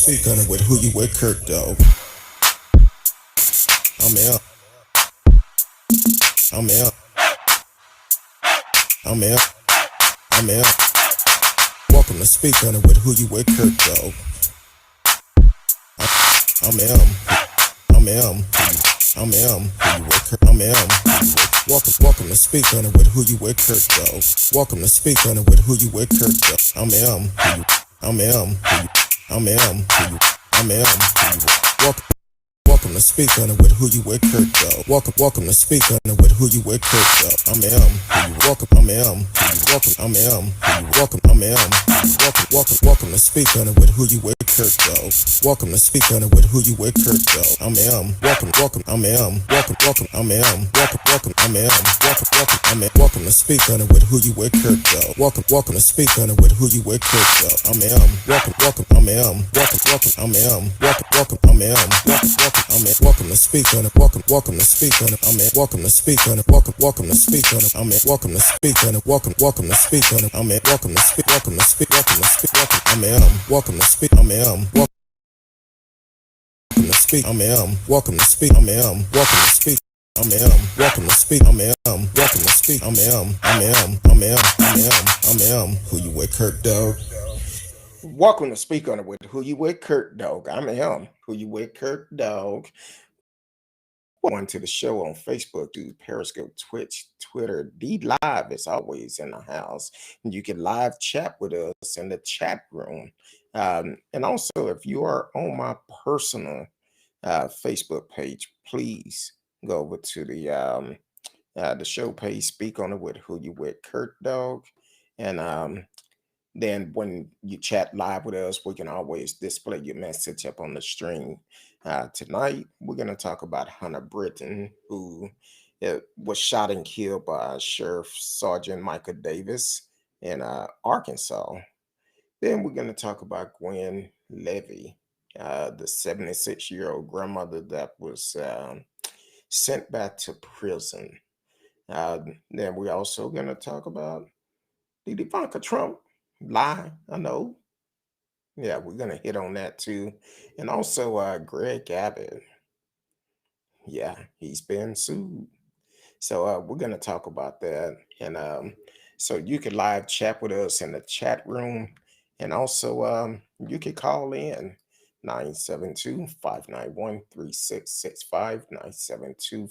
speak on it with who you with, Kurt, dog. I'm out. I'm out. I'm out. I'm out. Welcome to speak on it with who you with, Kurt, dog. I'm out. I'm out. I'm out. Who you with, Kurt? I'm out. Welcome to speak on it with who you with, Kurt, dog. Welcome to speak on it with who you with, Kurt, dog. I'm out. I'm out. I'm out. I'm out. Welcome to speak on it with who you with, Kurt, dog. Welcome to speak on it with who you with, Kurt, dog. I'm welcome. I'm welcome. I'm welcome. I'm welcome to speak on it with who you with, Kurt, dog. Welcome to speak on it with who you with, Kurt, dog. I'm welcome. I'm welcome. I'm welcome. I'm welcome to speak on it with who you with, Kurt, dog. Welcome to speak on it with who you with, Kurt, dog. I'm welcome. I'm welcome. I'm welcome. I'm welcome to speak on it. Welcome to speak on it. I'm welcome to speak on it. Welcome to speak on it. I'm welcome to speak on it. Welcome to speak on it. I'm welcome to speak. Welcome to speak. I'm welcome to speak. I'm welcome to speak. I'm welcome to speak. I'm welcome to speak. I'm welcome to speak. I'm welcome to speak. I'm who you with, Kurt, dog. Welcome to speak on it with who you with, Kurt, dog. I'm who you with, Kurt, dog. Welcome to the show on Facebook, Periscope, Twitch, Twitter. D Live is always in the house. And you can live chat with us in the chat room. And also, if you are on my personal Facebook page, please go over to the show page, speak on it with who you with, Kurt, dog. And then when you chat live with us, we can always display your message up on the stream. Tonight, we're going to talk about Hunter Brittain, who was shot and killed by Sheriff Sgt. Michael Davis in Arkansas. Then we're going to talk about Gwen Levi, the 76-year-old grandmother that was sent back to prison. Then we're also going to talk about did Ivanka Trump lie? I know. Yeah, we're gonna hit on that too. And also Greg Abbott. Yeah, he's been sued. So we're gonna talk about that. And so you can live chat with us in the chat room. And also you can call in 972-591-3665.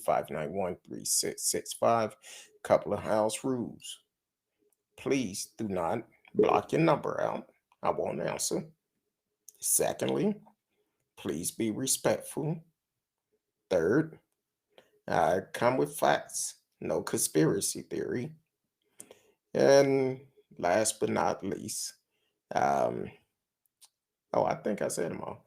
972-591-3665. Couple of house rules. Please do not block your number out. I won't answer. Secondly, please be respectful. Third, come with facts, no conspiracy theory. And last but not least, um, I think I said them all.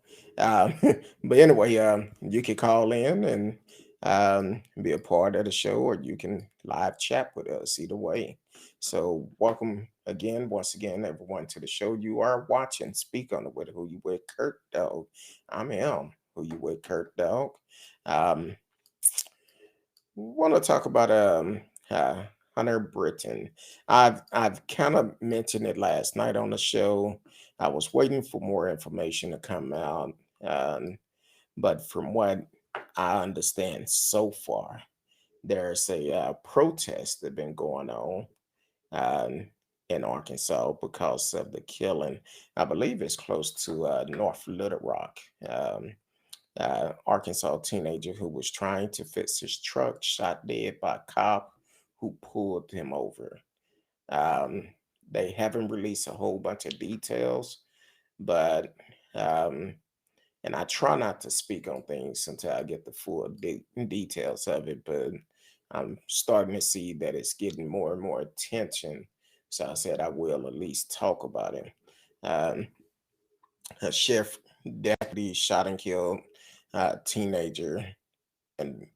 But anyway, you can call in and be a part of the show, or you can live chat with us either way. So welcome again, once again, everyone to the show. You are watching Speak on it with who you with, Kurt, dog. I'm him, who you with, Kurt, dog. Want to talk about Hunter Brittain. I've kind of mentioned it last night on the show. I was waiting for more information to come out, but from what I understand so far, there's a protest that's been going on in Arkansas because of the killing. I believe it's close to North Little Rock. Arkansas teenager who was trying to fix his truck, shot dead by a cop who pulled him over. Um, they haven't released a whole bunch of details, but and I try not to speak on things until I get the full details of it. But I'm starting to see that it's getting more and more attention, so I said I will at least talk about it. Um, a sheriff deputy shot and killed a teenager in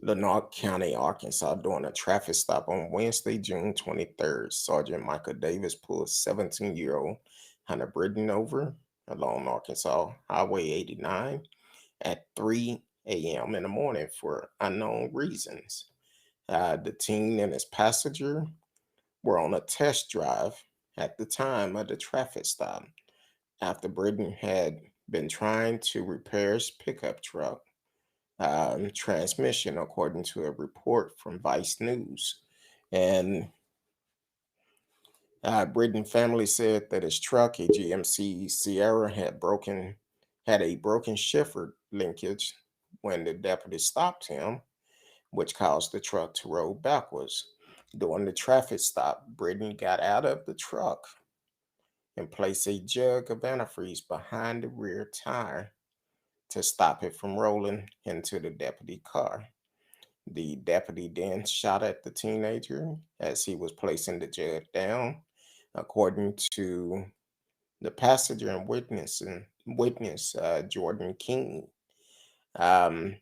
Lonoke County, Arkansas, during a traffic stop on Wednesday, June 23rd. Sergeant Michael Davis pulled 17-year-old Hunter Brittain over along Arkansas Highway 89 at 3 a.m. in the morning for unknown reasons. The teen and his passenger were on a test drive at the time of the traffic stop. After Brittain had been trying to repair his pickup truck transmission, according to a report from Vice News. And Brittain family said that his truck, a GMC Sierra, had a broken shifter linkage when the deputy stopped him, which caused the truck to roll backwards. During the traffic stop, Brittain got out of the truck and placed a jug of antifreeze behind the rear tire to stop it from rolling into the deputy car. The deputy then shot at the teenager as he was placing the jug down, according to the passenger and witness Jordan King. Um,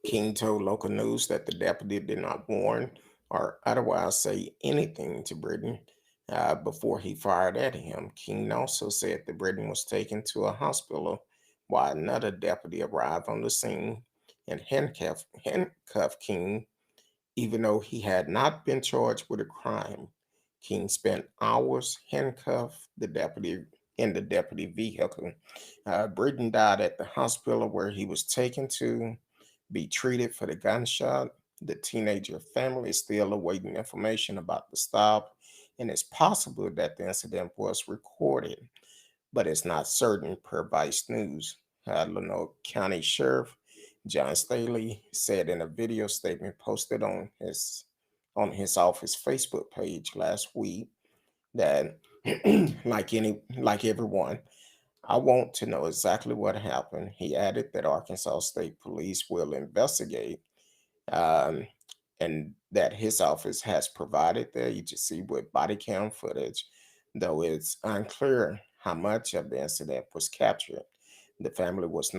King told local news that the deputy did not warn or otherwise say anything to Brittain before he fired at him. King also said that Brittain was taken to a hospital while another deputy arrived on the scene and handcuffed King, even though he had not been charged with a crime. King spent hours handcuffed in the deputy vehicle. Brittain died at the hospital where he was taken to be treated for the gunshot. The teenager family is still awaiting information about the stop, and it's possible that the incident was recorded, but it's not certain per Vice News. Lonoke County Sheriff John Staley said in a video statement posted on his office Facebook page last week that like everyone, I want to know exactly what happened. He added that Arkansas State Police will investigate, um, and that his office has provided the agency with body cam footage, though it's unclear how much of the incident was captured. The family has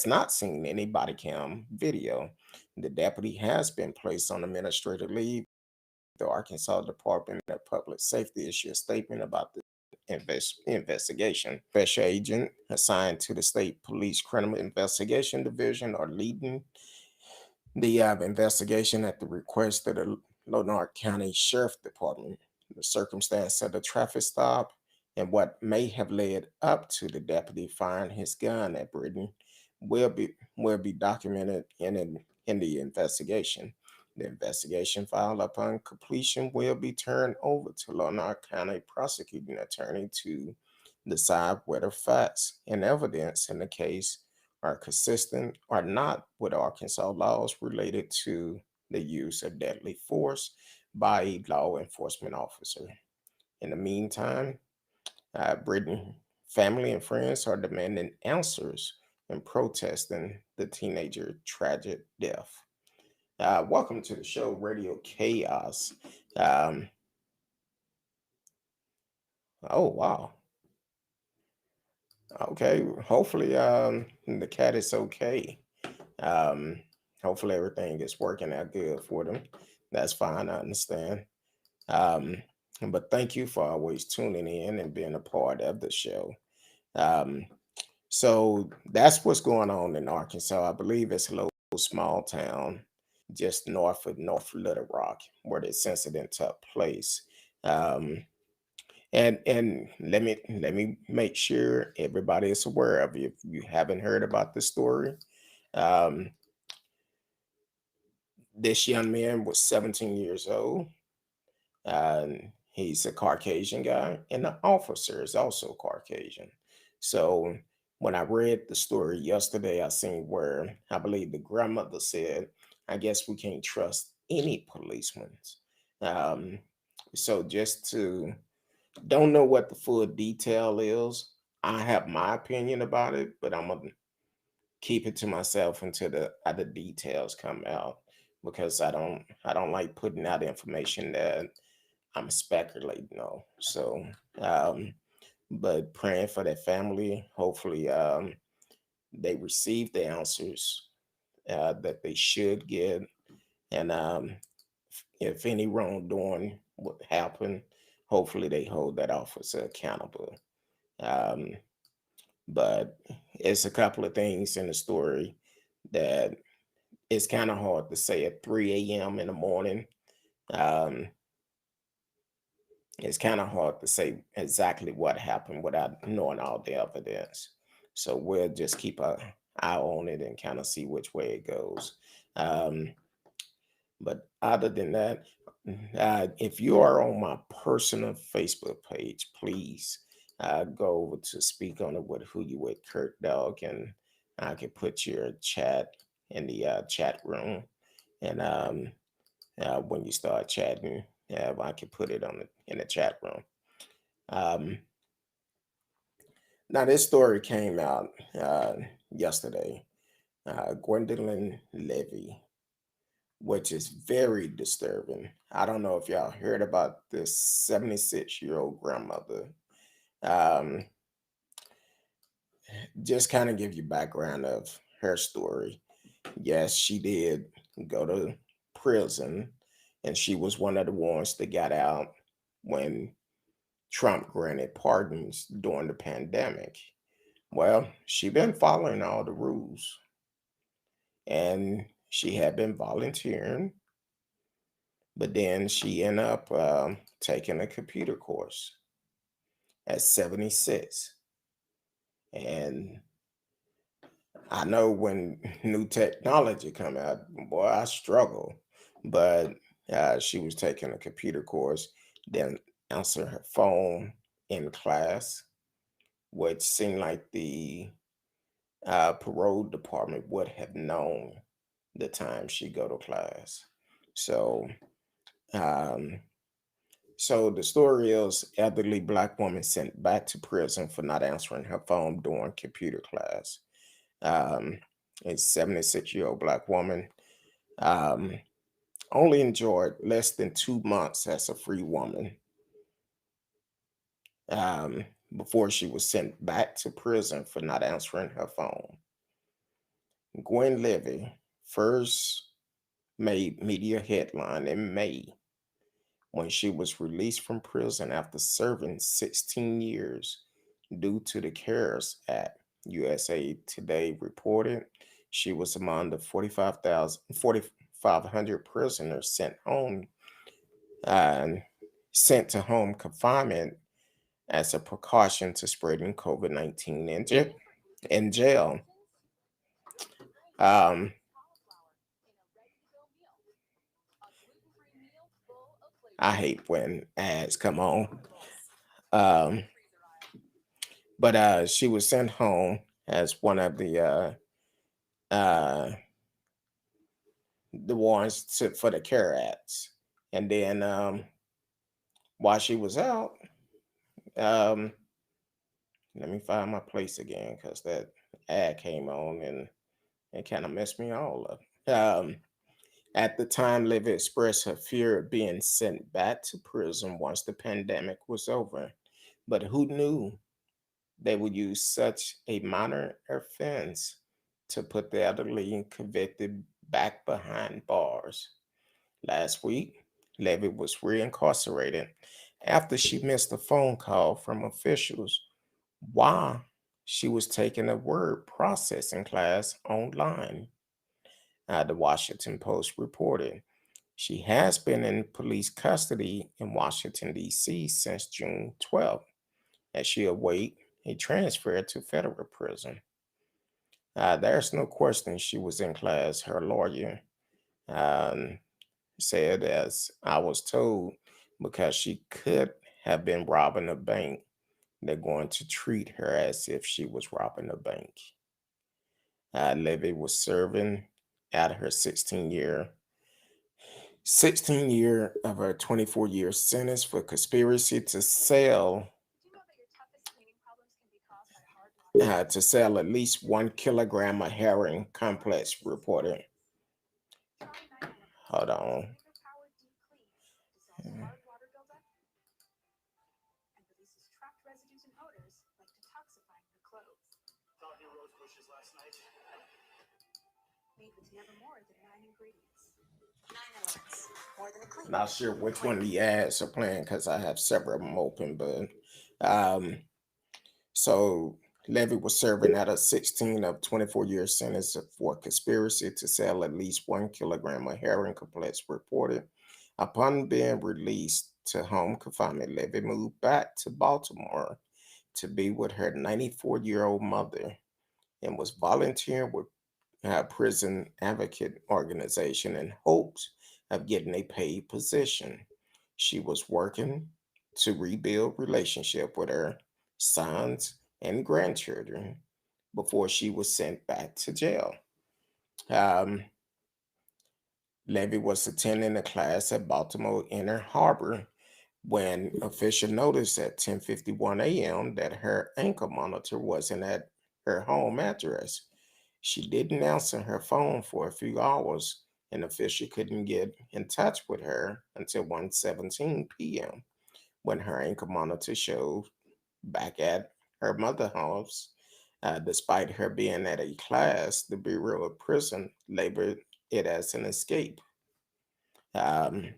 not seen any body cam video. The deputy has been placed on administrative leave. The Arkansas Department of Public Safety issued a statement about the investigation. Special agent assigned to the state police criminal investigation division are leading the investigation at the request of the Lonoke County Sheriff Department. The circumstance of the traffic stop and what may have led up to the deputy firing his gun at Brittain will be documented in the investigation. The investigation file upon completion will be turned over to Lonoke County prosecuting attorney to decide whether facts and evidence in the case are consistent or not with Arkansas laws related to the use of deadly force by a law enforcement officer. In the meantime, Brittain family and friends are demanding answers and protesting the teenager tragic death. Welcome to the show, Radio Chaos. Um, oh wow. Okay. Hopefully, the cat is okay. Um, Hopefully everything is working out good for them. That's fine. I understand. Um, but thank you for always tuning in and being a part of the show. Um, so that's what's going on in Arkansas. I believe it's a little small town just north of North Little Rock where this incident took place. Um, and let me make sure everybody is aware of it. If you haven't heard about the story, um, this young man was 17 years old. He's a Caucasian guy, and the officer is also Caucasian. So when I read the story yesterday, I seen where I believe the grandmother said, "I guess we can't trust any policemen." Um, so just to don't know what the full detail is. I have my opinion about it, but I'm gonna keep it to myself until the other details come out because I don't like putting out information that I'm speculating on. So, um, but praying for their family. Hopefully, they receive the answers that they should get, and if any wrongdoing would happen, hopefully they hold that officer accountable. Um, but it's a couple of things in the story that it's kind of hard to say at 3 a.m. in the morning. Um, It's kind of hard to say exactly what happened without knowing all the evidence. So we'll just keep a eye on it and kind of see which way it goes. Um, but other than that, if you are on my personal Facebook page, please go over to speak on it with Who You With Kurt Dog, and I can put your chat in the chat room. And when you start chatting, I can put it on in the chat room. Um, Now, this story came out yesterday. Gwendolyn Levy, which is very disturbing. I don't know if y'all heard about this 76-year-old grandmother. Um, just kind of give you background of her story. Yes, she did go to prison, and she was one of the ones that got out when Trump granted pardons during the pandemic. Well, she been following all the rules, and she had been volunteering, but then she ended up taking a computer course at 76. And I know when new technology come out, boy, I struggle. But she was taking a computer course, then answering her phone in class, which seemed like the parole department would have known the time she go to class. So, um, so the story is elderly black woman sent back to prison for not answering her phone during computer class. Um, a 76-year-old black woman um, only enjoyed less than 2 months as a free woman um, before she was sent back to prison for not answering her phone. Gwen Levi first made media headline in May when she was released from prison after serving 16 years due to the CARES Act. USA Today reported she was among the 4,500 prisoners and sent to home confinement as a precaution to spreading COVID-19 in jail. Um, I hate when ads come on. Um, but she was sent home as one of uh, the ones for the care acts. And then while she was out, um, let me find my place again because that ad came on and it kind of messed me all up. At the time, Livy expressed her fear of being sent back to prison once the pandemic was over. But who knew they would use such a minor offense to put the elderly and convicted back behind bars? Last week, Levy was reincarcerated after she missed a phone call from officials while she was taking a word processing class online. The Washington Post reported she has been in police custody in Washington, D.C. since June 12th as she await a transfer to federal prison. There's no question she was in class, her lawyer um, said, as I was told, because she could have been robbing a bank. They're going to treat her as if she was robbing a bank. Levy was serving out her 16 year of her 24-year sentence for conspiracy to sell at least 1 kilogram of heroin, complex reported. Hold on. Not sure which one of the ads are playing because I have several of them open, but um, so Levy was serving at a 16 of 24-year sentence for conspiracy to sell at least 1 kilogram of heroin, complex reported. Upon being released, to home confinement, Levy moved back to Baltimore to be with her 94-year-old mother and was volunteering with a prison advocate organization in hopes of getting a paid position. She was working to rebuild relationship with her sons and grandchildren before she was sent back to jail. Um, Levy was attending a class at Baltimore Inner Harbor when official noticed at 10:51 a.m. that her ankle monitor wasn't at her home address. She didn't answer her phone for a few hours, and official couldn't get in touch with her until 1:17 p.m. when her ankle monitor showed back at her mother's house. Despite her being at a class, the Bureau of Prison labeled it as an escape. Um,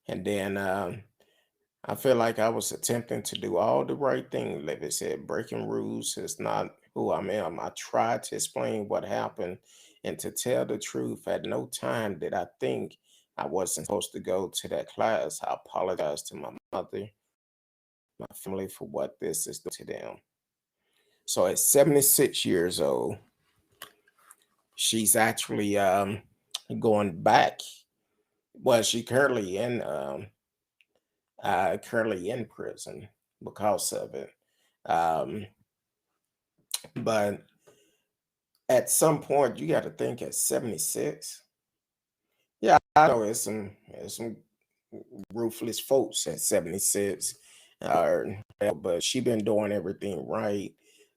and then I feel like I was attempting to do all the right thing, Levy said. Breaking rules is not who I am. I tried to explain what happened, and to tell the truth, at no time did I think I wasn't supposed to go to that class. I apologize to my mother, my family for what this is doing to them. So at 76 years old, she's actually going back. Well, she currently in prison because of it. Um, but at some point, you got to think at 76. Yeah, I know it's some ruthless folks at 76. Uh, but she been doing everything right.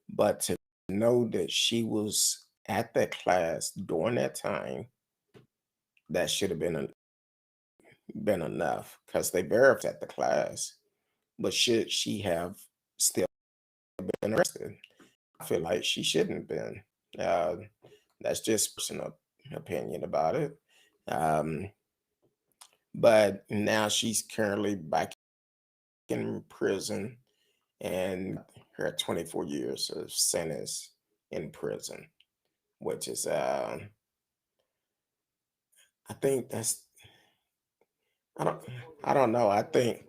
But to know that she was at that class during that time, that should have been enough because they verified at the class. But should she have still been arrested? I feel like she shouldn't have been. Uh, that's just personal opinion about it. Um, but now she's currently back in prison and her 24 years of sentence in prison, which is, I think that's, I don't, I don't know. I think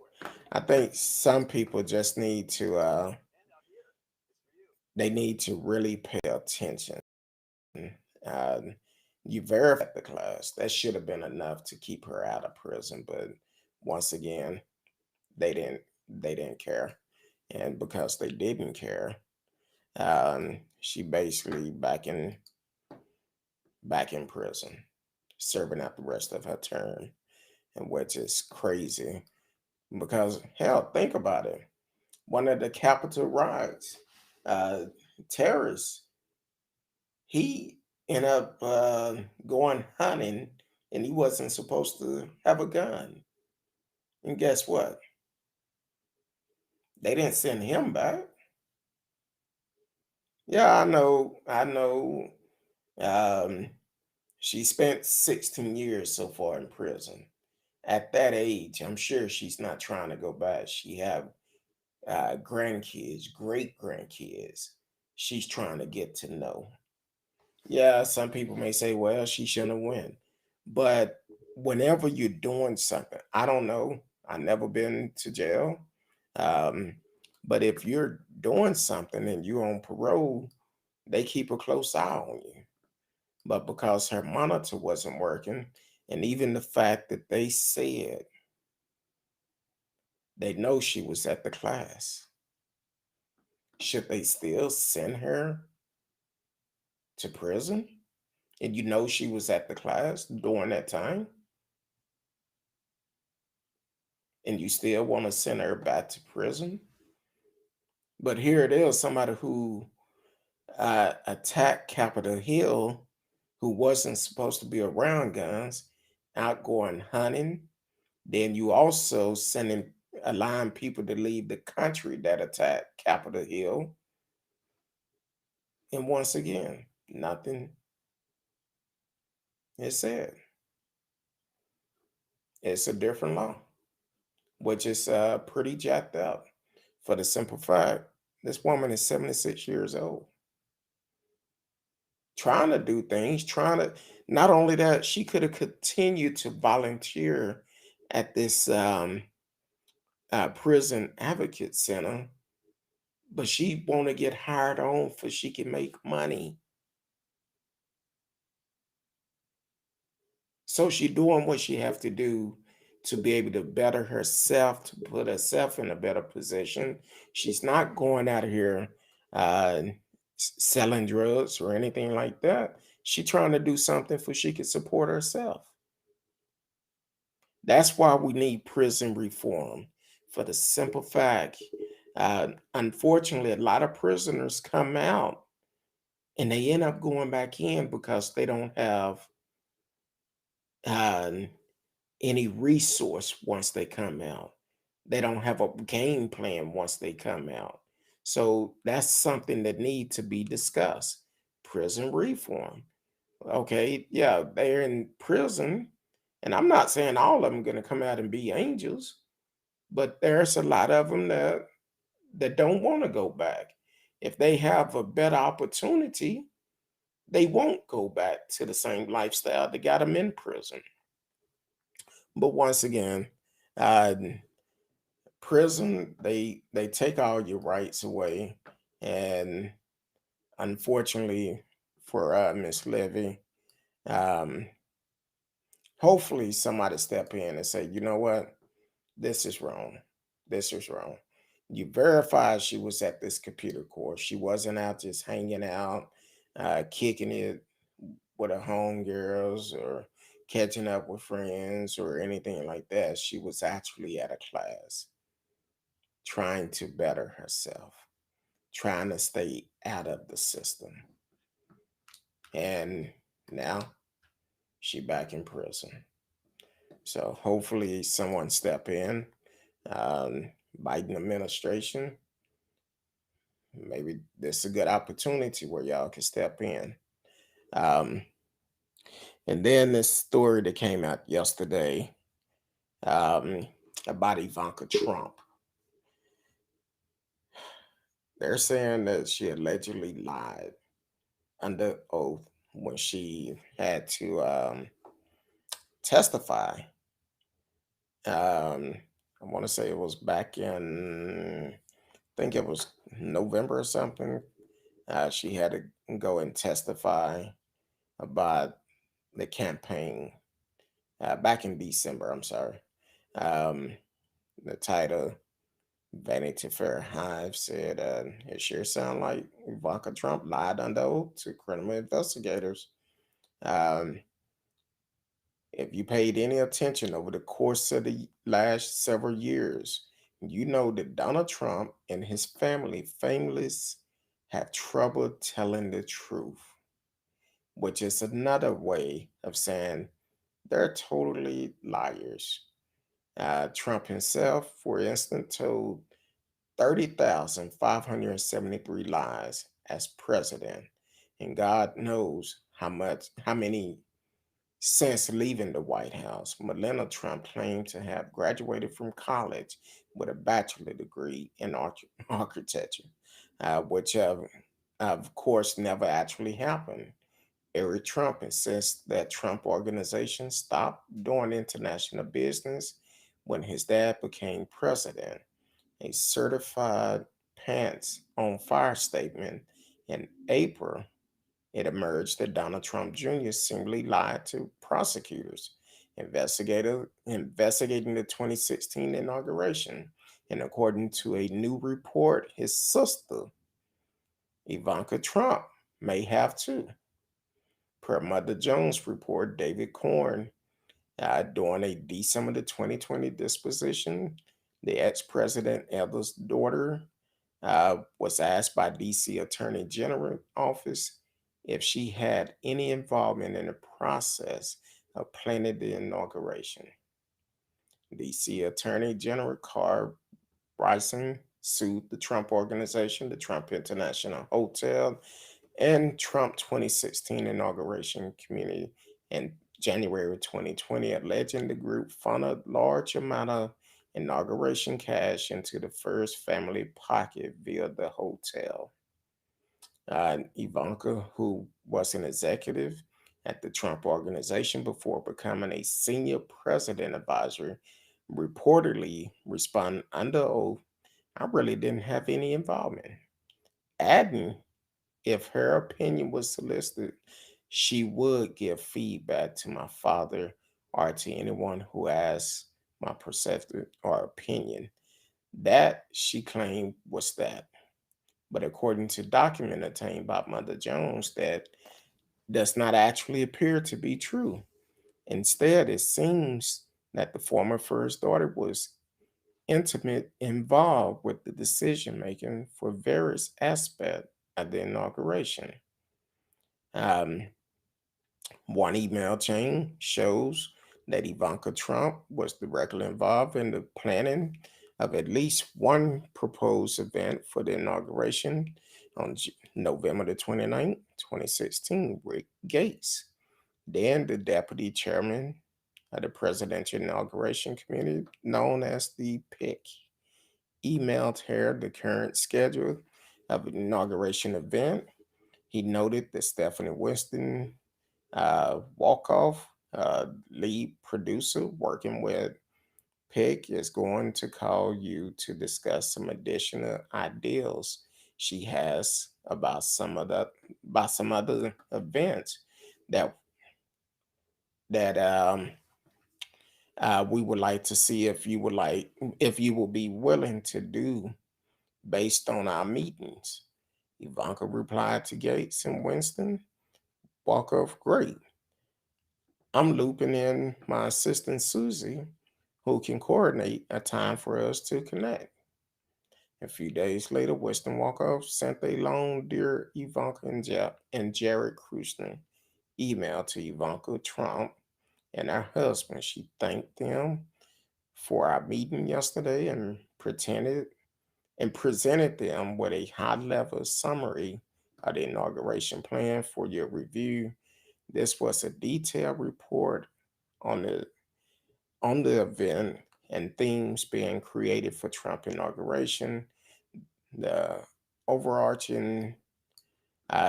some people just they need to really pay attention. Um, you verified the class. That should have been enough to keep her out of prison. But once again, they didn't care. And because they didn't care, she basically back in prison, serving out the rest of her term, and which is crazy. Because hell, think about it. One of the Capitol riots, uh, terrorists, he ended up going hunting, and he wasn't supposed to have a gun. And guess what? They didn't send him back. Yeah, I know. I know. Um, she spent 16 years so far in prison. At that age, I'm sure she's not trying to go back. She have grandkids, great grandkids. She's trying to get to know. Yeah, some people may say, well, she shouldn't have went. But whenever you're doing something, I don't know. I've never been to jail. Um, but if you're doing something and you're on parole, they keep a close eye on you. But because her monitor wasn't working, and even the fact that they said they know she was at the class, should they still send her to prison? And you know she was at the class during that time, and you still want to send her back to prison? But here it is, somebody who attacked Capitol Hill, who wasn't supposed to be around guns, out going hunting. Then you also allowing people to leave the country that attacked Capitol Hill. And once again, nothing is said. It's a different law, which is pretty jacked up for the simple fact this woman is 76 years old. trying to do things, trying to, not only that, she could have continued to volunteer at this prison advocate center, but she want to get hired on for she can make money. So she doing what she have to do to be able to better herself, to put herself in a better position. She's not going out here uh, selling drugs or anything like that. She trying to do something for she can support herself. That's why we need prison reform, for the simple fact, unfortunately, a lot of prisoners come out and they end up going back in because they don't have uh, any resource once they come out. They don't have a game plan once they come out. So that's something that need to be discussed. Prison reform. Okay, yeah, they're in prison, and I'm not saying all of them going to come out and be angels, but there's a lot of them that don't want to go back. If they have a better opportunity, they won't go back to the same lifestyle that got them in prison. But once again, uh, prison, they take all your rights away, and unfortunately for Miss Levy, um, hopefully somebody step in and say, you know what, this is wrong. This is wrong. You verified she was at this computer course. She wasn't out just hanging out, kicking it with her homegirls or catching up with friends or anything like that. She was actually at a class trying to better herself, trying to stay out of the system. And now she back in prison. So hopefully someone step in. Biden administration, maybe this is a good opportunity where y'all can step in. Um, and then this story that came out yesterday um, about Ivanka Trump. They're saying that she allegedly lied under oath when she had to testify. I want to say it was back in, I think it was November or something. She had to go and testify about the campaign back in December. I'm sorry. Um, the title, Vanity Fair Hive, said it sure sounded like Ivanka Trump lied under oath to criminal investigators. Um, if you paid any attention over the course of the last several years, you know that Donald Trump and his family, families, have trouble telling the truth, which is another way of saying they're totally liars. Trump himself, for instance, told 30,573 lies as president. And God knows how many since leaving the White House. Melania Trump claimed to have graduated from college with a bachelor degree in architecture, which of course never actually happened. Eric Trump insists that Trump Organization stopped doing international business when his dad became president. A certified pants on fire statement in April, it emerged that Donald Trump Jr. simply lied to prosecutors investigating the 2016 inauguration. And according to a new report, his sister, Ivanka Trump, may have too. Per Mother Jones report, David Corn, during a December the 2020 disposition, the ex-president eldest daughter was asked by DC Attorney General office if she had any involvement in the process of planning the inauguration. DC Attorney General Carl Bryson sued the Trump Organization, the Trump International Hotel, and Trump 2016 inauguration community in January 2020, alleging the group funneled large amount of inauguration cash into the first family pocket via the hotel. Ivanka, who was an executive at the Trump organization before becoming a senior president advisor, reportedly responded under oath, "I really didn't have any involvement," adding if her opinion was solicited, she would give feedback to my father or to anyone who asked my perception or opinion. That, she claimed, was that. But according to document obtained by Mother Jones, that does not actually appear to be true. Instead, it seems that the former first daughter was intimate involved with the decision making for various aspects of the inauguration. Um, One email chain shows that Ivanka Trump was directly involved in the planning of at least one proposed event for the inauguration on November the 29th, 2016, Rick Gates. Then the deputy chairman of the Presidential Inauguration Committee, known as the PIC, emailed her the current schedule of an inauguration event. He noted that Stephanie Winston Walkoff, lead producer working with Pick, is going to call you to discuss some additional ideas she has about some other events that that we would like to see if you will be willing to do based on our meetings. Ivanka replied to Gates and Winston Walkoff, "Great. I'm looping in my assistant Susie, who can coordinate a time for us to connect." A few days later, Weston Walkoff sent a long Dear Ivanka and Jared Kushner email to Ivanka Trump and her husband. She thanked them for our meeting yesterday and presented them with a high-level summary of the inauguration plan for your review. This was a detailed report on the event and themes being created for Trump inauguration. The overarching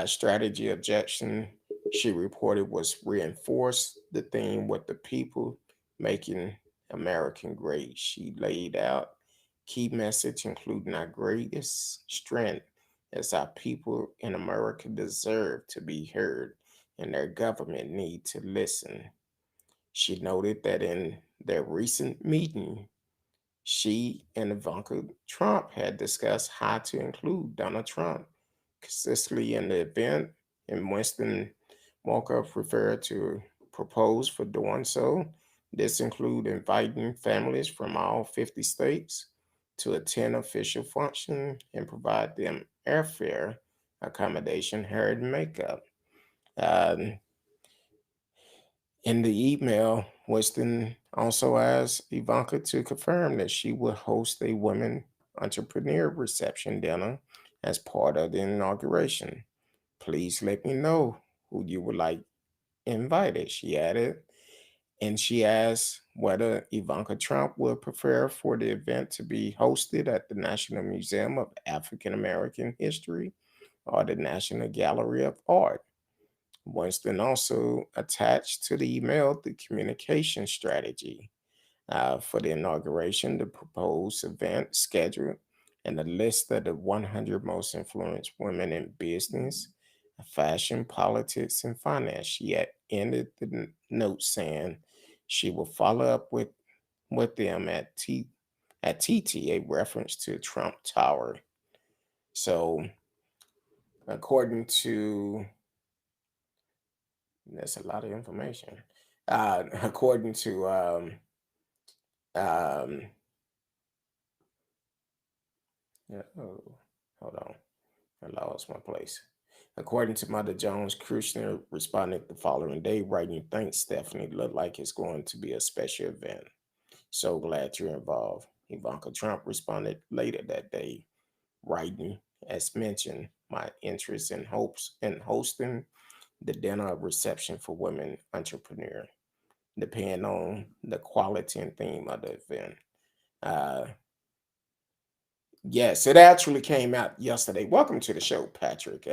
strategy objection she reported was reinforce the theme with the people making American great. She laid out key message including our greatest strength as our people in America deserve to be heard and their government need to listen. She noted that in their recent meeting, she and Ivanka Trump had discussed how to include Donald Trump consistently in the event, and Winston Walker referred to propose for doing so. This include inviting families from all 50 states to attend official function and provide them airfare, accommodation, hair, and makeup. Um, In the email, Winston also asked Ivanka to confirm that she would host a women entrepreneur reception dinner as part of the inauguration. "Please let me know who you would like invited," she added. And she asked whether Ivanka Trump would prefer for the event to be hosted at the National Museum of African American History or the National Gallery of Art. Winston also attached to the email the communication strategy for the inauguration, the proposed event schedule, and a list of the 100 most influenced women in business, fashion, politics, and finance. She had ended the note saying she will follow up with them at TT, a reference to Trump Tower. So, according to that's a lot of information. According to um, yeah, oh, hold on, I lost my place. According to Mother Jones, Kushner responded the following day, writing, "Thanks, Stephanie. Look like it's going to be a special event. So glad you're involved." Ivanka Trump responded later that day, writing, "As mentioned, my interest in hopes in hosting the dinner reception for women entrepreneur depend on the quality and theme of the event. Uh, Yes, it actually came out yesterday. Welcome to the show, Patrick.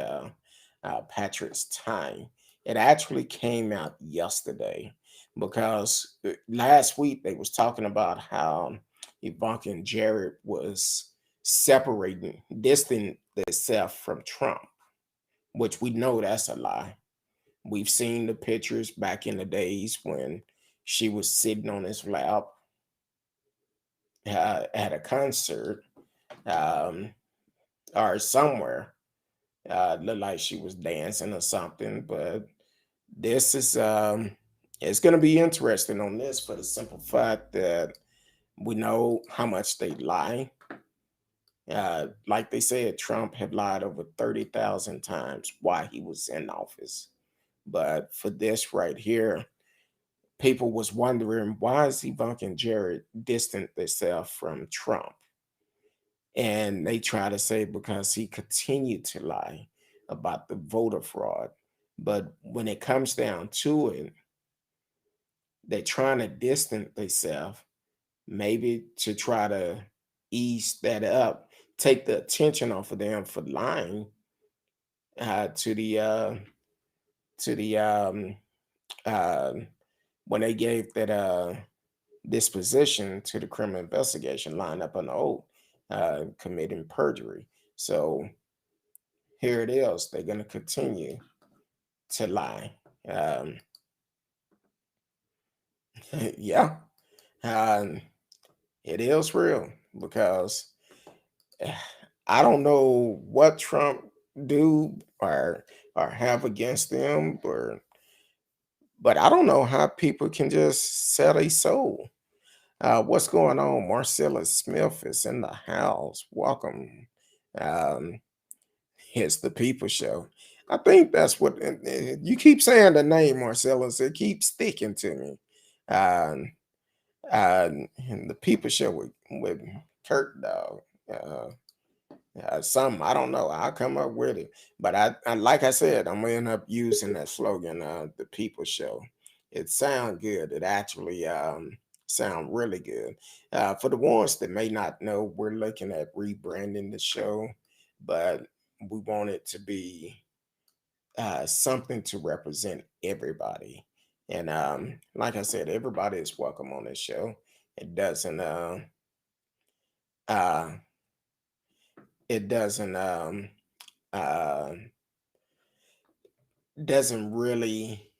Patrick's time. It actually came out yesterday because last week they was talking about how Ivanka and Jared was separating, distancing themselves from Trump, which we know that's a lie. We've seen the pictures back in the days when she was sitting on his lap at a concert um, or somewhere. Looked like she was dancing or something, but this is it's going to be interesting on this for the simple fact that we know how much they lie. Like they said, Trump had lied over 30,000 times while he was in office. But for this right here, people was wondering, why is Ivanka and Jared distant themselves from Trump? And they try to say because he continued to lie about the voter fraud. But when it comes down to it, they're trying to distance themselves, maybe to try to ease that up, take the attention off of them for lying uh, to the uh, to the uh, when they gave that disposition to the criminal investigation, lying up on the oath, committing perjury. So here it is. They're going to continue to lie. Um, yeah, um, it is real because I don't know what Trump do or have against them, or but I don't know how people can just sell a soul. What's going on? Marcella Smith is in the house. Welcome. Um, It's the People Show. I think that's what you keep saying the name Marcellus. It keeps sticking to me. Um, and the People Show with Kurt Dog. Uh, Something I don't know. I'll come up with it, but I like I said, I'm gonna end up using that slogan. The People Show. It sounds good. It actually sound really good. For the ones that may not know, we're looking at rebranding the show, but we want it to be something to represent everybody. And like I said, everybody is welcome on this show. It doesn't uh it uh doesn't really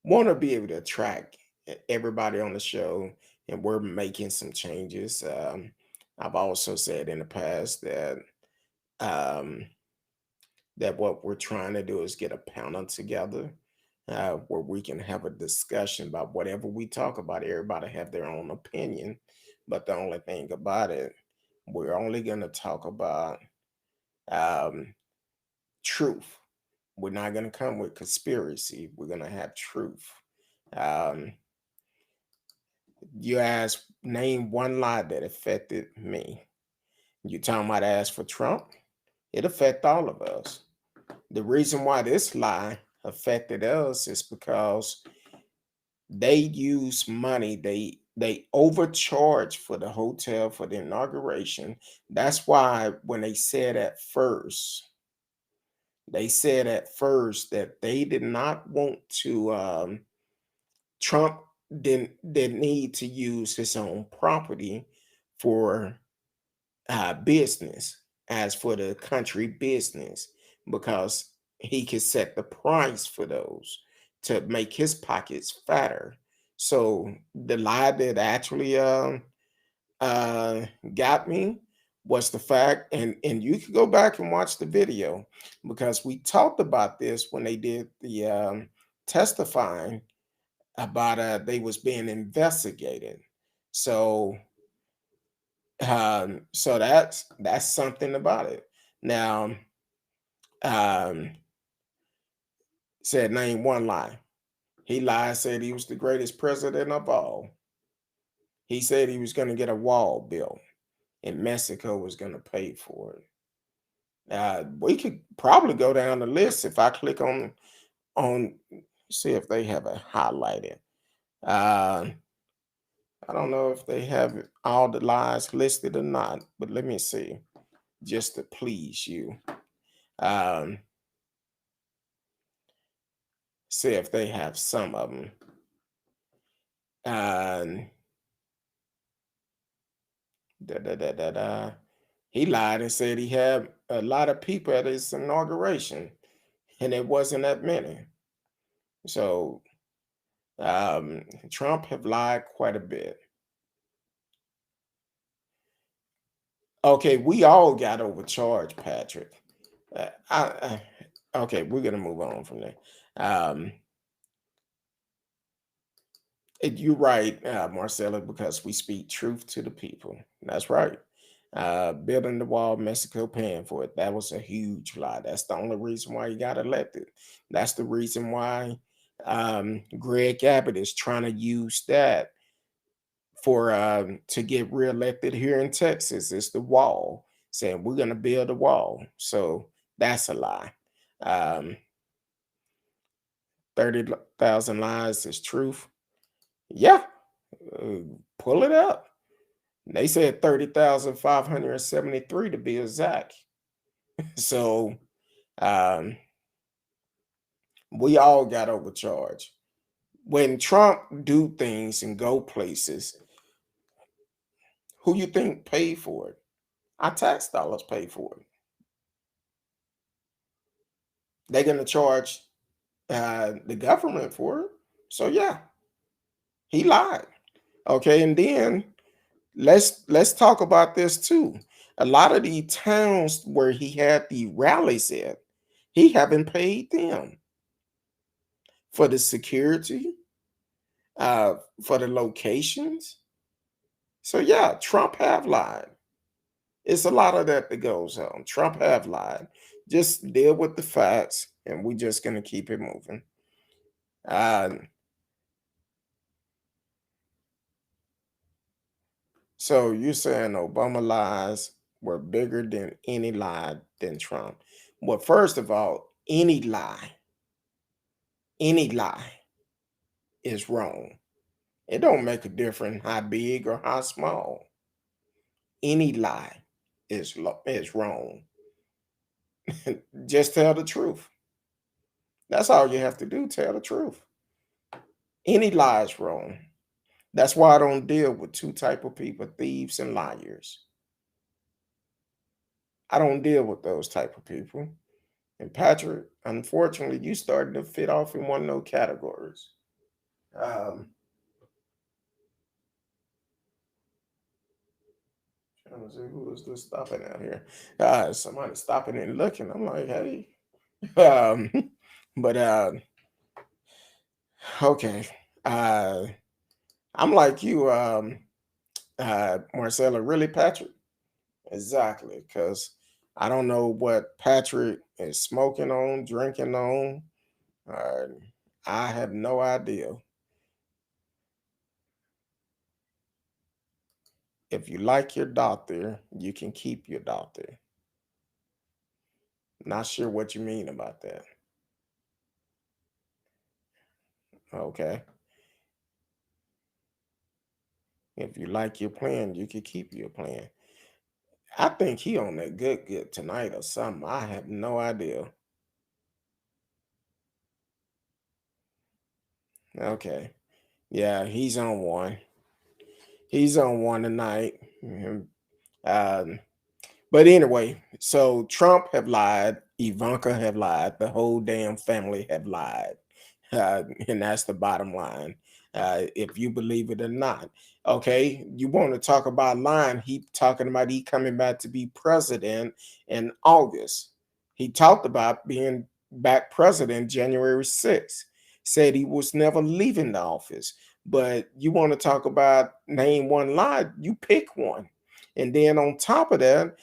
want to be able to attract everybody on the show, and we're making some changes. I've also said in the past um that what we're trying to do is get a panel together where we can have a discussion about whatever we talk about. Everybody have their own opinion, but the only thing about it, we're only going to talk about um, truth. We're not going to come with conspiracy. We're going to have truth. Um, you asked, name one lie that affected me. You talking about ask for Trump? It affect all of us. The reason why this lie affected us is because they use money. They overcharge for the hotel for the inauguration. That's why when they said at first that they did not want to Trump didn't need to use his own property for business, as for the country business, because he could set the price for those to make his pockets fatter. So the lie that actually uh, got me was the fact, and you could go back and watch the video because we talked about this when they did the testifying about they was being investigated. So so that's something about it. Now, um, said name one lie. He lied, said he was the greatest president of all. He said he was going to get a wall built, and Mexico was going to pay for it. We could probably go down the list if I click on see if they have it highlighted. Uh, I don't know if they have all the lies listed or not, but let me see, just to please you. Um, See if they have some of them. Um, da, da, da, da, da. He lied and said he had a lot of people at his inauguration, and it wasn't that many. So Trump have lied quite a bit. Okay, we all got overcharged, Patrick. Okay, we're gonna move on from there. Um, you're right, Marcella, because we speak truth to the people. That's right. Building the wall, Mexico paying for it. That was a huge lie. That's the only reason why he got elected. That's the reason why Greg Abbott is trying to use that for to get reelected here in Texas. It's the wall, saying we're gonna build a wall. So that's a lie. Um, 30,000 lies is truth. Yeah, uh, pull it up. They said 30,573 to be exact. So um, we all got overcharged. When Trump do things and go places, who you think paid for it? Our tax dollars pay for it. They're gonna charge the government for it. So yeah, he lied. Okay, and then let's talk about this too. A lot of the towns where he had the rallies at, he haven't paid them for the security, uh, for the locations. So yeah, Trump have lied. It's a lot of that goes on. Trump have lied. Just deal with the facts, and we just gonna keep it moving. Uh, so you're saying Obama lies were bigger than any lie than Trump? Well, first of all, any lie is wrong. It don't make a difference how big or how small. Any lie is wrong. Just tell the truth. That's all you have to do. Tell the truth. Any lie is wrong. That's why I don't deal with two type of people: thieves and liars. I don't deal with those type of people. And Patrick, unfortunately, you started to fit off in one of those categories. Um, Trying to see who is this stopping out here. Somebody stopping and looking. I'm like, hey. Um, but okay. Uh, I'm like you, Marcella. Really, Patrick? Exactly, because I don't know what Patrick is smoking on, drinking on. Uh, I have no idea. If you like your doctor, you can keep your doctor. Not sure what you mean about that. Okay. If you like your plan, you can keep your plan. I think he on that good tonight or something. I have no idea. Okay. Yeah, he's on one. He's on one tonight. Um, But anyway, so Trump have lied, Ivanka have lied, the whole damn family have lied, and that's the bottom line. If you believe it or not, okay. You want to talk about lying? He talking about he coming back to be president in August. He talked about being back president January 6th. Said he was never leaving the office. But you want to talk about name one lie? You pick one, and then on top of that,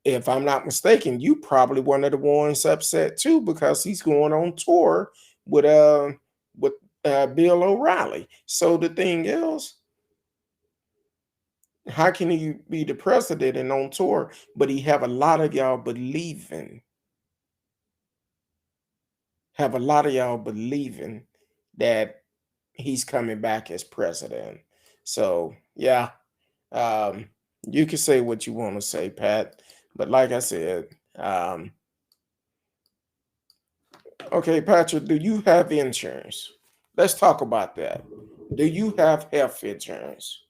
if I'm not mistaken, you probably one of the ones upset too because he's going on tour with with Bill O'Reilly. So the thing is, how can he be the president and on tour, but he have a lot of y'all believing, that he's coming back as president. So Yeah. Um, you can say what you want to say, Pat. But like I said, okay, Patrick, do you have insurance? Let's talk about that. Do you have health insurance?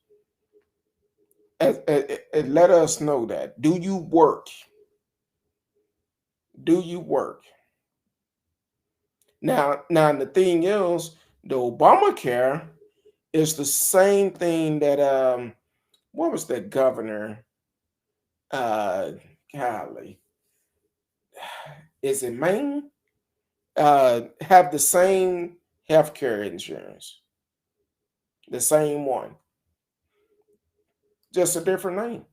And let us know that. Do you work? Do you work? Now the thing is, the Obamacare is the same thing that what was that governor? Uh, golly, is it Maine? Have the same healthcare insurance, the same one, just a different name.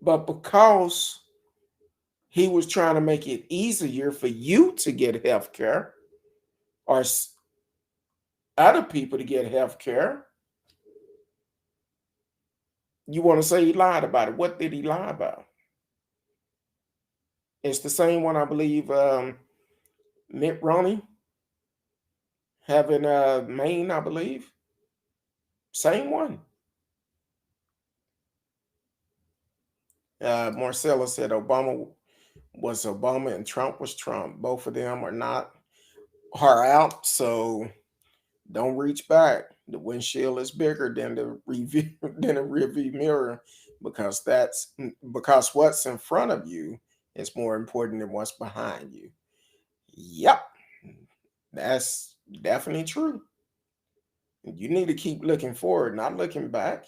But because he was trying to make it easier for you to get health care or other people to get health care, you want to say he lied about it. What did he lie about? It's the same one, I believe, Mitt Romney having Maine, I believe. Same one. Marcella said Obama was Obama and Trump was Trump. Both of them are out. So don't reach back. The windshield is bigger than the review than a rearview mirror because what's in front of you is more important than what's behind you. Yep, that's definitely true. You need to keep looking forward, not looking back.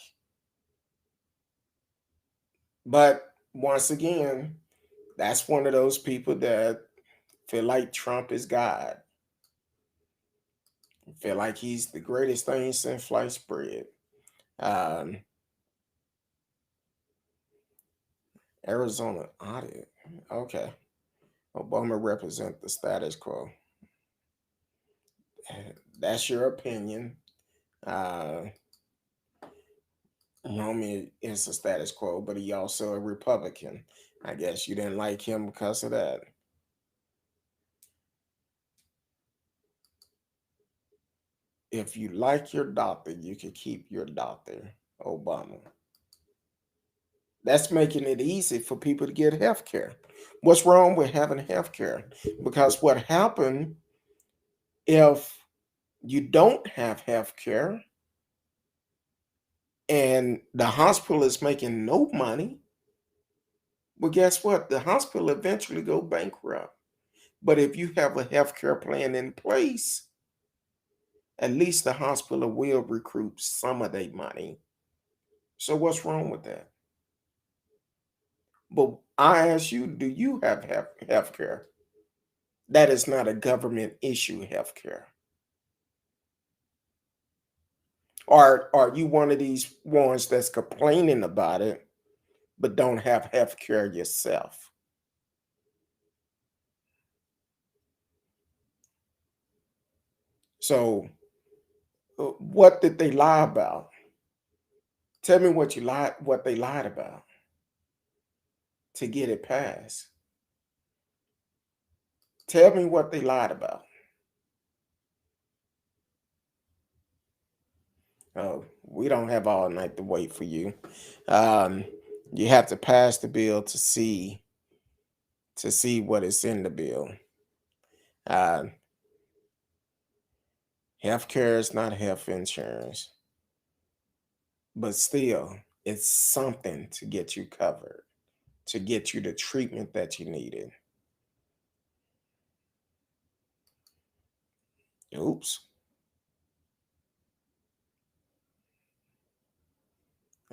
But once again, that's one of those people that feel like Trump is God. Feel like he's the greatest thing since sliced bread. Um, Arizona audit. Okay. Obama represent the status quo. That's your opinion. Uh, Romy is the status quo, but he also a Republican. I guess you didn't like him because of that. If you like your doctor, you can keep your doctor, Obama. That's making it easy for people to get health care. What's wrong with having health care? Because what happened if you don't have health care and the hospital is making no money, well, guess what? The hospital eventually go bankrupt. But if you have a healthcare plan in place, at least the hospital will recoup some of their money. So what's wrong with that? But I ask you, do you have health care? That is not a government issue healthcare. Or are you one of these ones that's complaining about it, but don't have health care yourself? So what did they lie about? Tell me what they lied about to get it passed. Tell me what they lied about. Oh, we don't have all night to wait for you. Um, you have to pass the bill to see what is in the bill. Uh, health care is not health insurance, but still, it's something to get you covered, to get you the treatment that you needed. Oops.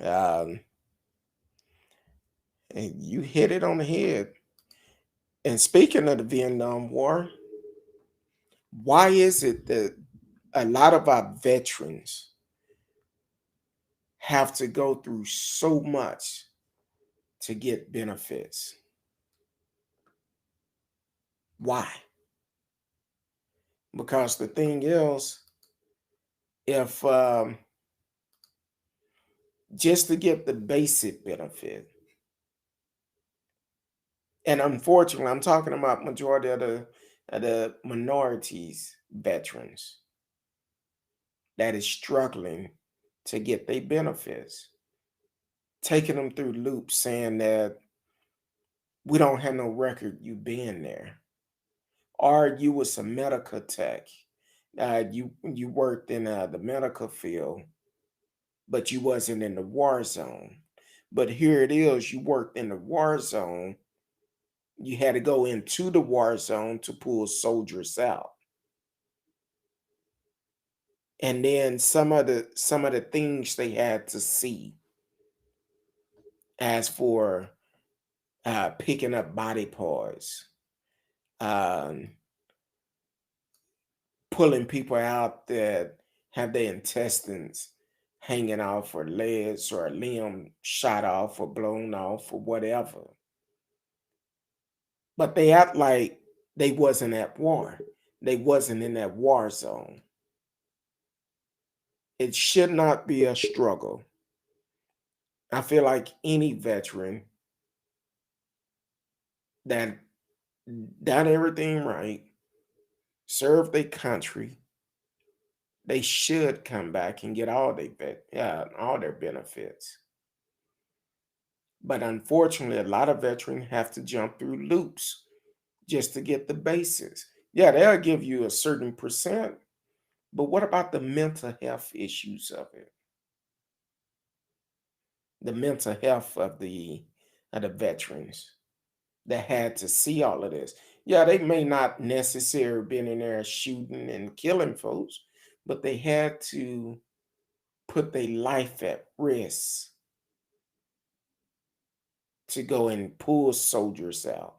Um, and you hit it on the head. And speaking of the Vietnam War, why is it that a lot of our veterans have to go through so much to get benefits? Why? Because the thing is, if just to get the basic benefit, and unfortunately, I'm talking about majority of the minorities veterans that is struggling. to get their benefits, taking them through loops saying that we don't have no record you being there, or you was a medical tech, you worked in the medical field, but you wasn't in the war zone. But here it is, you worked in the war zone. You had to go into the war zone to pull soldiers out. And then some of the things they had to see, as for picking up body parts, um, pulling people out that have their intestines hanging off, or legs or a limb shot off or blown off or whatever. But they act like they wasn't at war. They wasn't in that war zone. It should not be a struggle. I feel like any veteran that done everything right, served their country, they should come back and get all their benefits. But unfortunately, a lot of veterans have to jump through loops just to get the basics. Yeah, they'll give you a certain percent, but what about the mental health issues of it? The mental health of the veterans that had to see all of this. Yeah, they may not necessarily been in there shooting and killing folks, but they had to put their life at risk to go and pull soldiers out,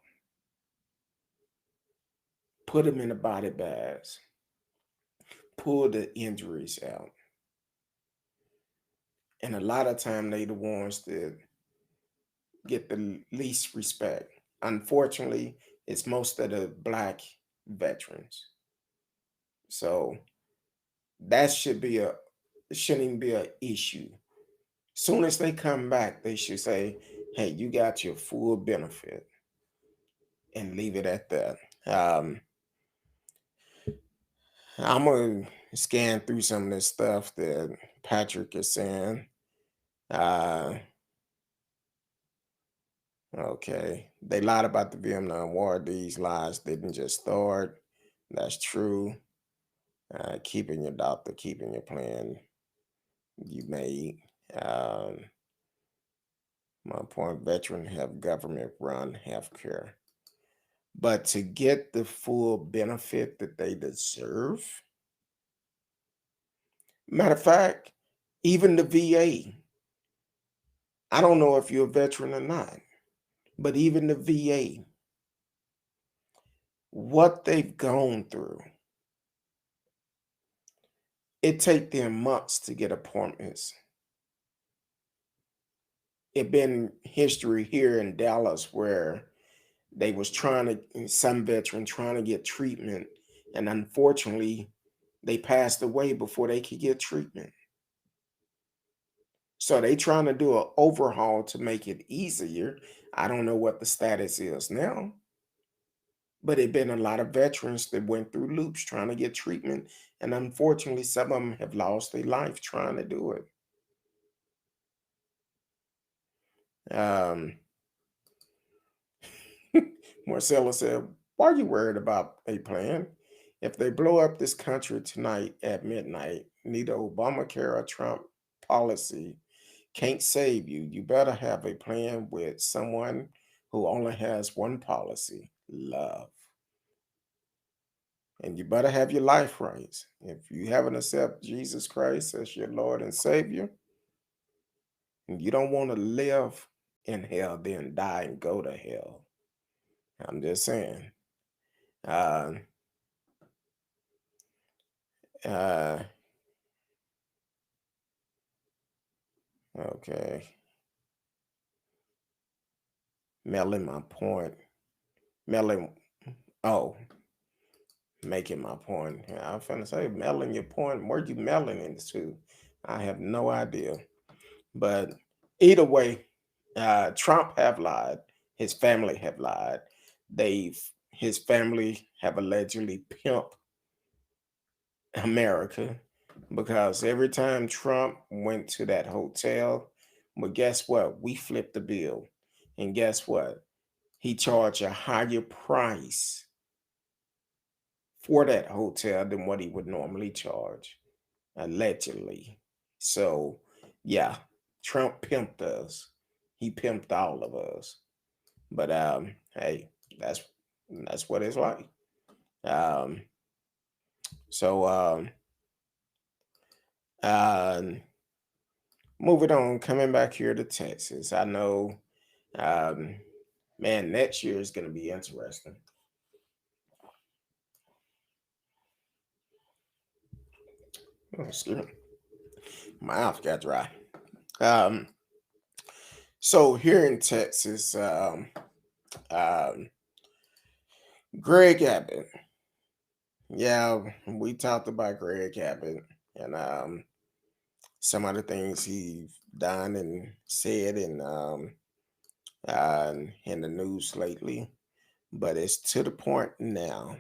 put them in the body bags, pull the injuries out. And a lot of time they the ones that get the least respect. Unfortunately, it's most of the Black veterans. So that shouldn't even be an issue. Soon as they come back, they should say, hey, you got your full benefit, and leave it at that. I'm going to scan through some of this stuff that Patrick is saying. Okay. They lied about the Vietnam War. These lies didn't just start. That's true. Keeping your doctor, keeping your plan you made. My point, veteran have government run healthcare. But to get the full benefit that they deserve, matter of fact, even the VA, I don't know if you're a veteran or not, but even the VA, what they've gone through, it take them months to get appointments. It been history here in Dallas where they was some veteran trying to get treatment, and unfortunately, they passed away before they could get treatment. So they trying to do an overhaul to make it easier. I don't know what the status is now, but it been a lot of veterans that went through loops trying to get treatment, and unfortunately, some of them have lost their life trying to do it. Marcella said, why are you worried about a plan? If they blow up this country tonight at midnight, neither Obamacare or Trump policy can't save you. You better have a plan with someone who only has one policy: love. And you better have your life rights. If you haven't accepted Jesus Christ as your Lord and Savior, and you don't want to live in hell, then die and go to hell. I'm just saying. Uh, uh, okay. Mailing my point. Mailing, oh, making my point. Yeah, I'm finna say, mailing your point. Where you mailing into? I have no idea. But either way, Trump have lied. His family have lied. His family have allegedly pimped America. because every time Trump went to that hotel, well, guess what? We flipped the bill. And guess what? He charged a higher price for that hotel than what he would normally charge, allegedly. So, yeah, Trump pimped us. He pimped all of us. But hey, that's what it's like. Um, so uh, moving on, coming back here to Texas. I know, um, man, next year is going to be interesting. Oh, excuse me. My mouth got dry. Um, so here in Texas, um, Greg Abbott. Yeah, we talked about Greg Abbott and some of the things he's done and said in the news lately. But it's to the point now.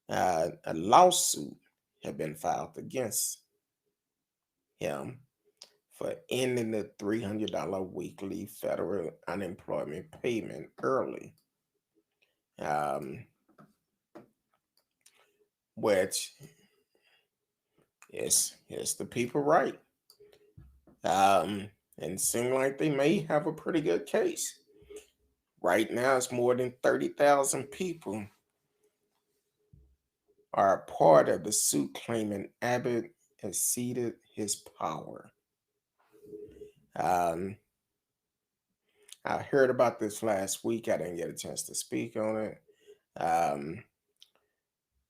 A lawsuit had been filed against him for ending the $300 weekly federal unemployment payment early, um, which is the people right. And seem like they may have a pretty good case. Right now, it's more than 30,000 people are a part of the suit claiming Abbott exceeded his power. Um, I heard about this last week. I didn't get a chance to speak on it. Um,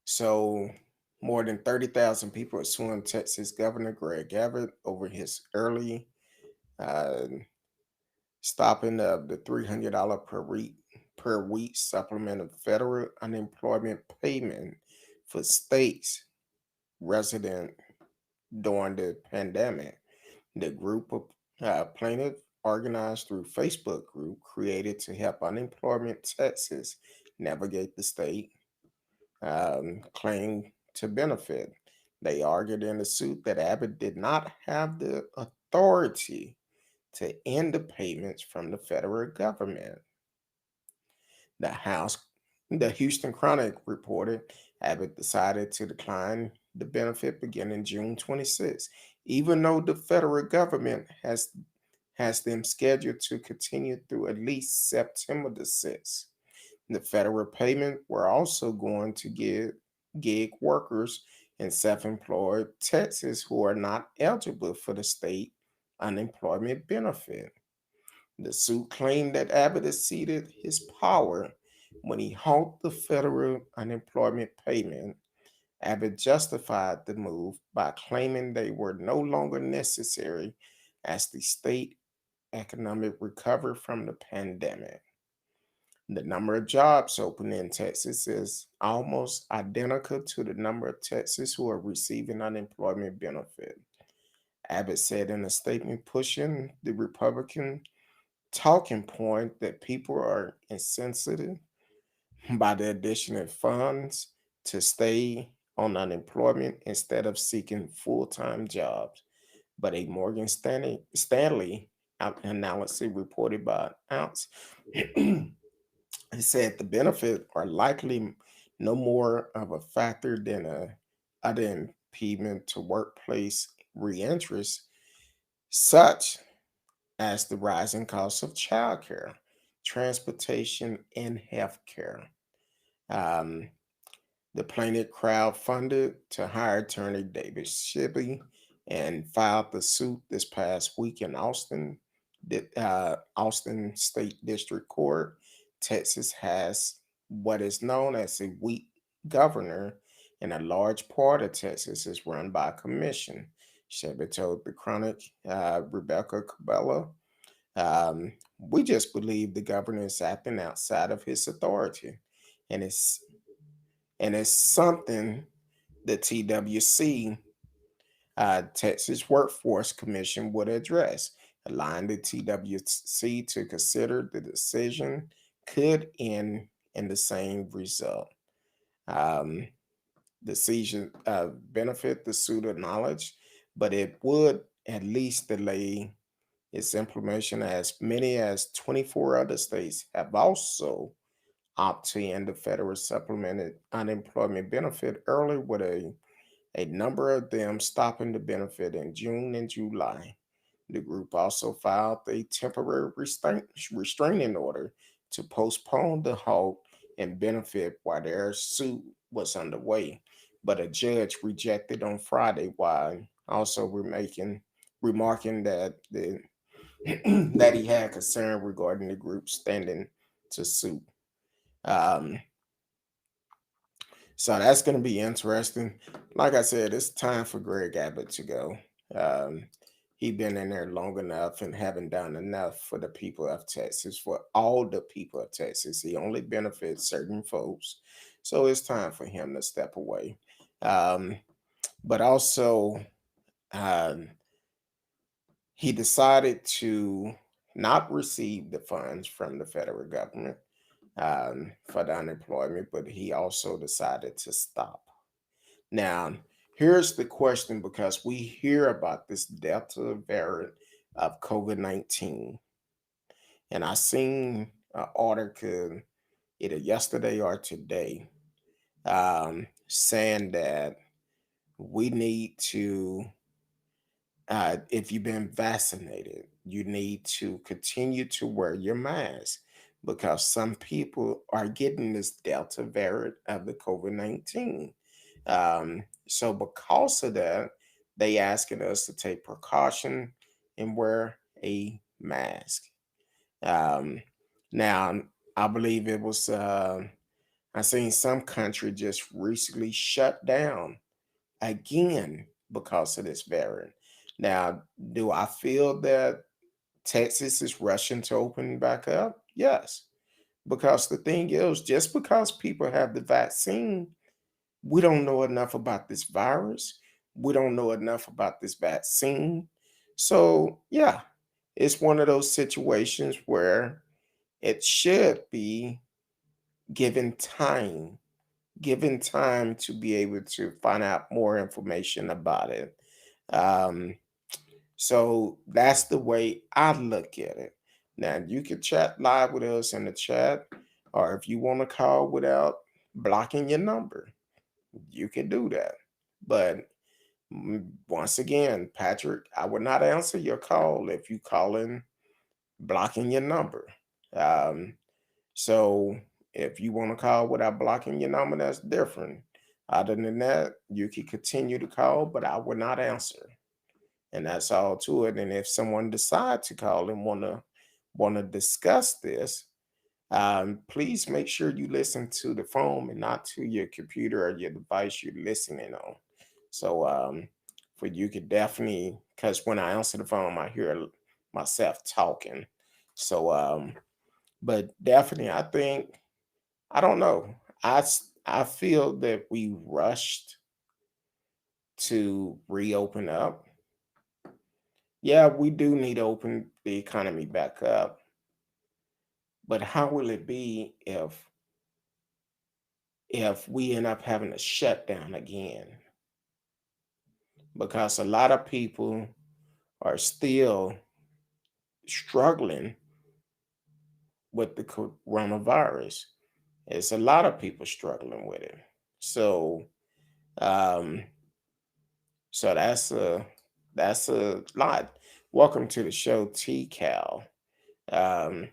so, more than 30,000 people are suing Texas Governor Greg Abbott over his early uh, stopping of the $300 per week supplemental federal unemployment payment for states resident during the pandemic. The group of plaintiffs organized through Facebook group created to help unemployment Texas navigate the state claim to benefit. They argued in the suit that Abbott did not have the authority to end the payments from the federal government. The House, the Houston Chronic reported Abbott decided to decline the benefit beginning June 26, even though the federal government has them scheduled to continue through at least September the 6th. The federal payment were also going to give gig workers in self-employed Texas who are not eligible for the state unemployment benefit. The suit claimed that Abbott exceeded his power when he halted the federal unemployment payment. Abbott justified the move by claiming they were no longer necessary as the state economic recovery from the pandemic. The number of jobs open in Texas is almost identical to the number of Texans who are receiving unemployment benefit. Abbott said in a statement pushing the Republican talking point that people are insensitive by the addition of funds to stay on unemployment instead of seeking full-time jobs. But a Stanley analysis reported by Ounce, he said the benefit are likely no more of a factor than other impediment to workplace reinterest, such as the rising cost of childcare, transportation, and healthcare. Um, the plaintiff crowdfunded to hire attorney David Shibby and filed the suit this past week in Austin State District Court. Texas has what is known as a weak governor, and a large part of Texas is run by a commission. Shibby told the Chronic, Rebecca Cabela, we just believe the governor is acting outside of his authority, and it's something the TWC, Texas Workforce Commission, would address. Allowing the TWC to consider the decision could end in the same result. Um, the seizure benefit the suit of knowledge, but it would at least delay its implementation, as many as 24 other states have also opted to end the federal supplemented unemployment benefit early, with a number of them stopping the benefit in June and July. The group also filed a temporary restraining order to postpone the halt and benefit while their suit was underway, but a judge rejected on Friday, while also remarking that that he had concern regarding the group standing to sue. Um, so that's going to be interesting. Like I said, it's time for Greg Abbott to go. Um, he been in there long enough and haven't done enough for the people of Texas, for all the people of Texas. He only benefits certain folks. So it's time for him to step away. Um, but also, um, he decided to not receive the funds from the federal government for the unemployment, but he also decided to stop. Now, here's the question, because we hear about this Delta variant of COVID 19, and I seen an article either yesterday or today saying that we need to, if you've been vaccinated, you need to continue to wear your mask, because some people are getting this Delta variant of the COVID 19. So because of that, they asking us to take precaution and wear a mask. Um, Now, I believe it was, I seen some country just recently shut down again because of this variant. Now, do I feel that Texas is rushing to open back up? Yes, because the thing is, just because people have the vaccine, we don't know enough about this virus. We don't know enough about this vaccine. So, yeah, it's one of those situations where it should be given time, given time to be able to find out more information about it. Um, so that's the way I look at it. Now, you can chat live with us in the chat, or if you want to call without blocking your number, you can do that. But once again, Patrick, I would not answer your call if you call in blocking your number. Um, so if you want to call without blocking your number, that's different. Other than that, you can continue to call, but I would not answer. And that's all to it. And if someone decides to call and wanna discuss this, please make sure you listen to the phone and not to your computer or your device you're listening on. So for you could definitely, because when I answer the phone, I hear myself talking. So but definitely, I think, I don't know. I feel that we rushed to reopen up. Yeah, we do need to open the economy back up, but how will it be if we end up having to shut down again? Because a lot of people are still struggling with the coronavirus. It's a lot of people struggling with it. So, um, so that's a lot. Welcome to the show, T Cal. Um,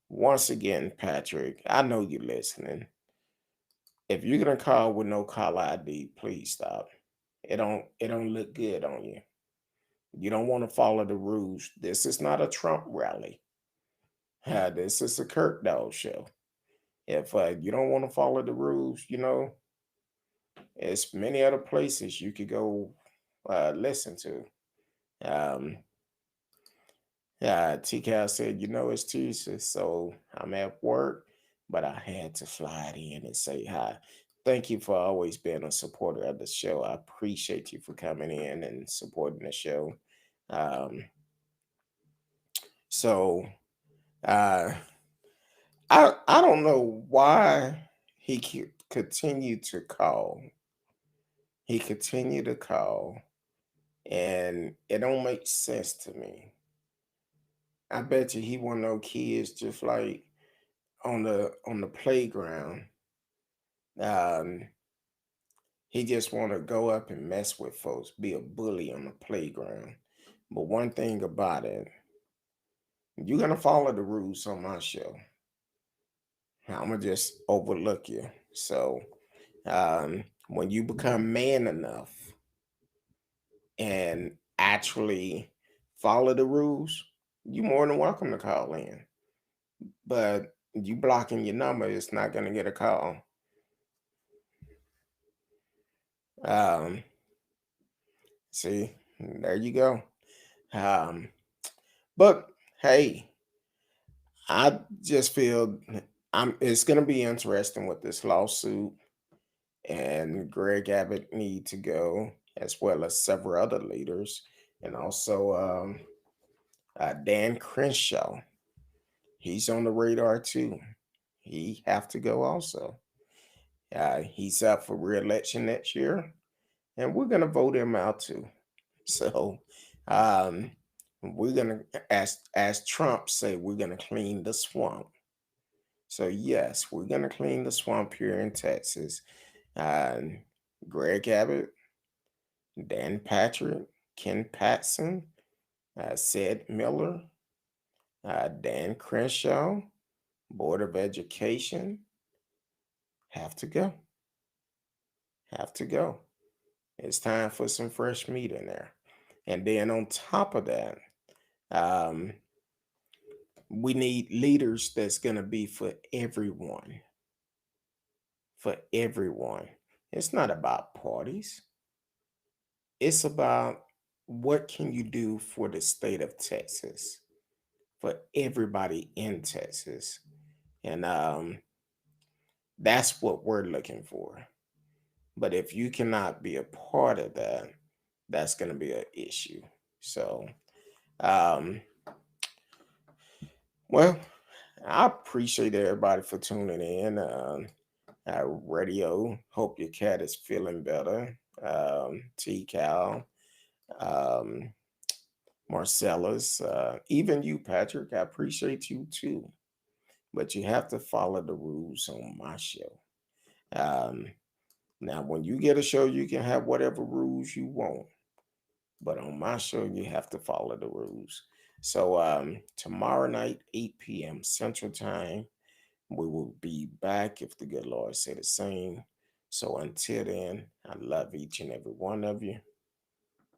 Once again, Patrick, I know you're listening. If you're gonna call with no caller ID, please stop. It don't look good on you. You don't want to follow the rules. This is not a Trump rally. This is a Kirk Dog show. If you don't want to follow the rules, it's many other places you could go listen to. Um, TCal said, it's Tuesday, so I'm at work, but I had to fly it in and say hi. Thank you for always being a supporter of the show. I appreciate you for coming in and supporting the show. Um, so uh, I don't know why he continued to call. He continued to call, and it don't make sense to me. I bet you he one of those kids just like on the playground. Um, he just want to go up and mess with folks, be a bully on the playground. But one thing about it, you're gonna follow the rules on my show. I'm gonna just overlook you. So when you become man enough and actually follow the rules, you're more than welcome to call in. But you blocking your number, it's not gonna get a call. Um, See, there you go. Um, but hey, I just feel it's gonna be interesting with this lawsuit, and Greg Abbott need to go, as well as several other leaders, and also Dan Crenshaw. He's on the radar too. He have to go also. He's up for re-election next year, and we're gonna vote him out too. So um, we're gonna, as Trump say, we're gonna clean the swamp. So yes, we're gonna clean the swamp here in Texas. Um, Greg Abbott, Dan Patrick, Ken Patson, Sid Miller, Dan Crenshaw, Board of Education, have to go. Have to go. It's time for some fresh meat in there. And then on top of that, um, we need leaders that's going to be for everyone. For everyone. It's not about parties. It's about what can you do for the state of Texas, for everybody in Texas. And that's what we're looking for. But if you cannot be a part of that, that's going to be an issue. So, um, well, I appreciate everybody for tuning in. Radio. Hope your cat is feeling better. T Cal, um, Marcellus, even you, Patrick. I appreciate you too. But you have to follow the rules on my show. Um, Now, when you get a show, you can have whatever rules you want. But on my show, you have to follow the rules. So tomorrow night, 8 p.m. Central Time, we will be back if the good Lord say the same. So until then, I love each and every one of you.